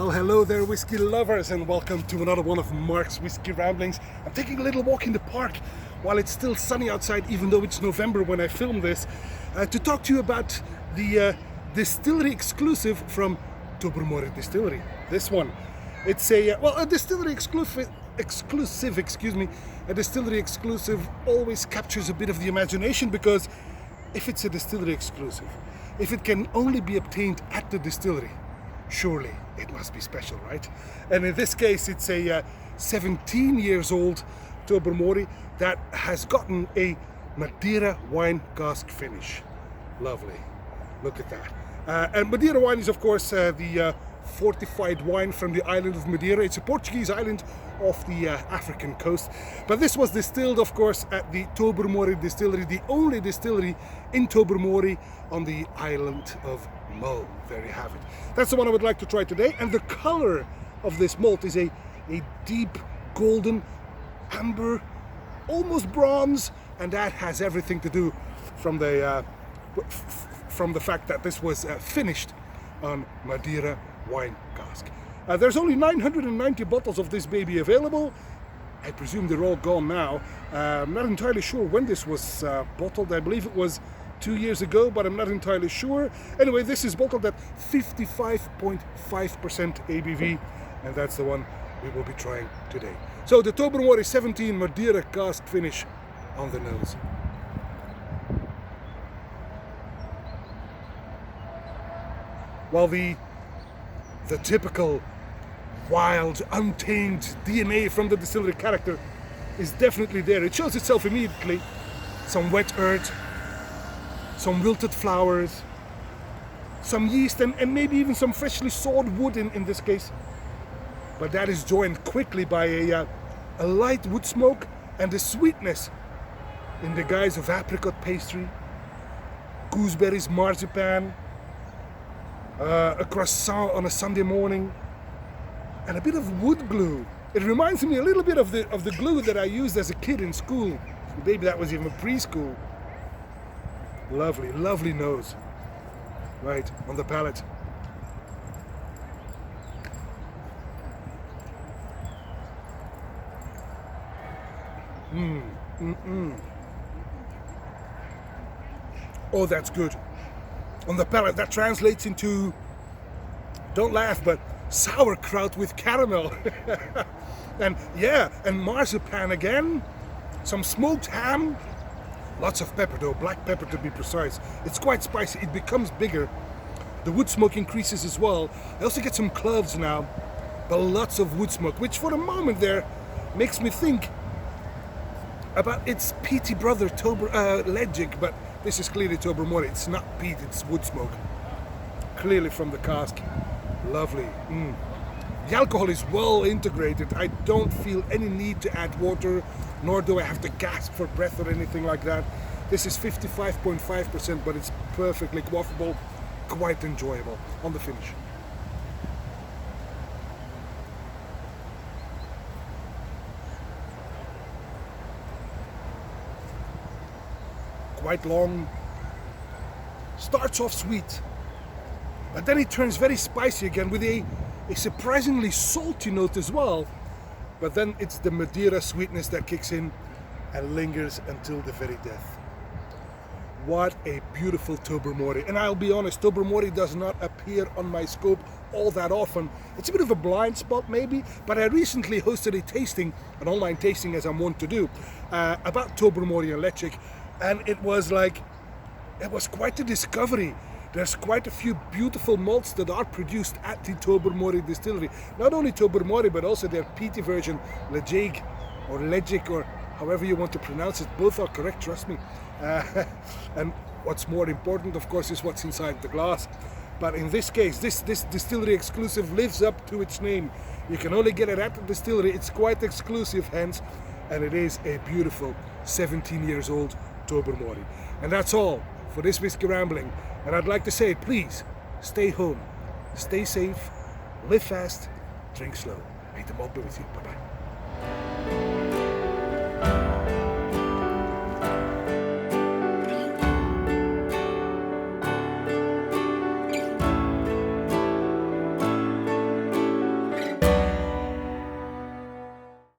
Well, hello there, whiskey lovers, and welcome to another one of Mark's Whiskey Ramblings. I'm taking a little walk in the park while it's still sunny outside, even though it's November when I film this, to talk to you about the distillery exclusive from Tobermory Distillery. This one, it's a distillery exclusive. A distillery exclusive always captures a bit of the imagination, because if it's a distillery exclusive, if it can only be obtained at the distillery, surely it must be special, right? And in this case, it's a 17 years old Tobermory that has gotten a Madeira wine cask finish. Lovely. Look at that. And Madeira wine is, of course, the fortified wine from the island of Madeira. It's a Portuguese island off the African coast. But this was distilled, of course, at the Tobermory Distillery, the only distillery in Tobermory on the island of Mull. There you have it. That's the one I would like to try today. And the color of this malt is a deep golden amber, almost bronze, and that has everything to do from the fact that this was finished on Madeira wine cask. There's only 990 bottles of this baby available. I presume they're all gone now. I'm not entirely sure when this was bottled. I believe it was 2 years ago, but I'm not entirely sure. Anyway, this is bottled at 55.5% ABV, and that's the one we will be trying today. So the Tobermory 17 Madeira cask finish on the nose. While the typical wild, untamed DNA from the distillery character is definitely there, it shows itself immediately. Some wet earth, some wilted flowers, some yeast, and maybe even some freshly sawed wood in this case. But that is joined quickly by a light wood smoke and a sweetness in the guise of apricot pastry, gooseberries, marzipan, a croissant on a Sunday morning, and a bit of wood glue. It reminds me a little bit of the glue that I used as a kid in school. Maybe that was even preschool. Lovely, lovely nose. Right, on the palate. Oh, that's good. On the palate, that translates into, don't laugh, but sauerkraut with caramel. And yeah, and marzipan again. Some smoked ham. Lots of pepper though, black pepper to be precise. It's quite spicy, it becomes bigger. The wood smoke increases as well. I also get some cloves now, but lots of wood smoke, which for a moment there makes me think about its peaty brother Legic, but this is clearly Tobermory. It's not peat, it's wood smoke. Clearly from the cask. Lovely. The alcohol is well integrated. I don't feel any need to add water, nor do I have to gasp for breath or anything like that. This is 55.5%, but it's perfectly quaffable, quite enjoyable on the finish. Quite long, starts off sweet, but then it turns very spicy again with a surprisingly salty note as well. But then it's the Madeira sweetness that kicks in and lingers until the very death. What a beautiful Tobermory. And I'll be honest, Tobermory does not appear on my scope all that often. It's a bit of a blind spot maybe, but I recently hosted a tasting, an online tasting as I'm wont to do, about Tobermory and Legic, and it was quite a discovery. There's quite a few beautiful malts that are produced at the Tobermory Distillery. Not only Tobermory, but also their peaty version, Legic, or however you want to pronounce it. Both are correct, trust me. And what's more important, of course, is what's inside the glass. But in this case, this distillery exclusive lives up to its name. You can only get it at the distillery. It's quite exclusive, hence, and it is a beautiful 17 years old Tobermory. And that's all for this Whiskey Rambling. And I'd like to say, please, stay home, stay safe, live fast, drink slow. May the malt be with you. Bye-bye.